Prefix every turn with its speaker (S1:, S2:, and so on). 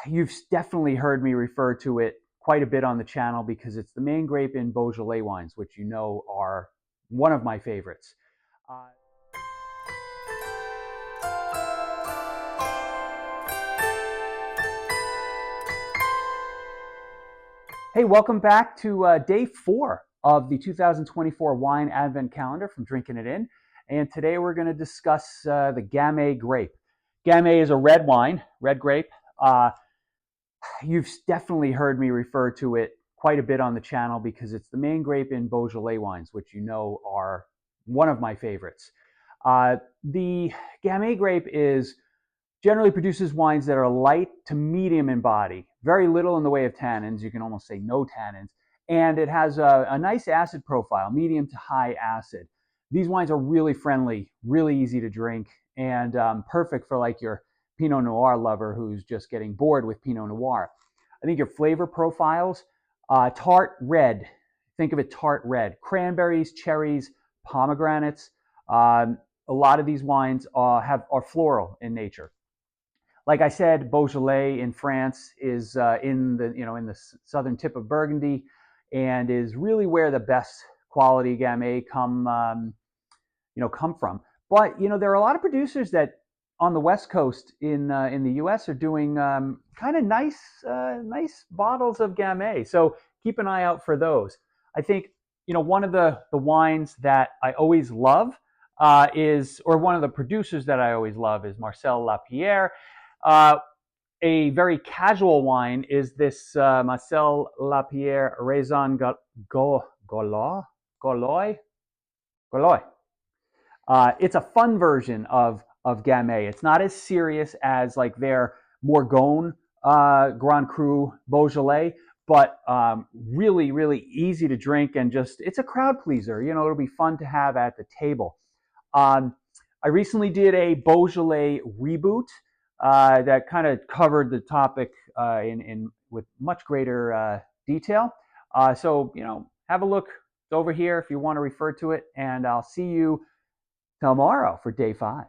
S1: You've definitely heard me refer to it quite a bit on the channel because it's the main grape in Beaujolais wines, which you know are one of my favorites. Uh, hey, welcome back to day 4 of the 2024 Wine Advent Calendar from Drinking It In. And today we're going to discuss the Gamay grape. Gamay is a red wine, red grape. You've definitely heard me refer to it quite a bit on the channel because it's the main grape in Beaujolais wines, which you know are one of my favorites. The Gamay grape generally produces wines that are light to medium in body, very little in the way of tannins. You can almost say no tannins. And it has a nice acid profile, medium to high acid. These wines are really friendly, really easy to drink, and perfect for like your Pinot Noir lover who's just getting bored with Pinot Noir. I think your flavor profiles, tart red. Think of it tart red. Cranberries, cherries, pomegranates. A lot of these wines are floral in nature. Like I said, Beaujolais in France is in the southern tip of Burgundy, and is really where the best quality Gamay come from. But there are a lot of producers that on the West Coast in the U.S. are doing kind of nice bottles of Gamay. So keep an eye out for those. I think one of the wines that I always love or one of the producers that I always love is Marcel Lapierre. Uh, a very casual wine is this Marcel Lapierre Raisins Gaulois. Gaulois. It's a fun version of Gamay. It's not as serious as like their Morgon Grand Cru Beaujolais, but really, really easy to drink, and it's a crowd pleaser. It'll be fun to have at the table. I recently did a Beaujolais reboot that kind of covered the topic with much greater detail. So have a look over here if you want to refer to it, and I'll see you tomorrow for day 5.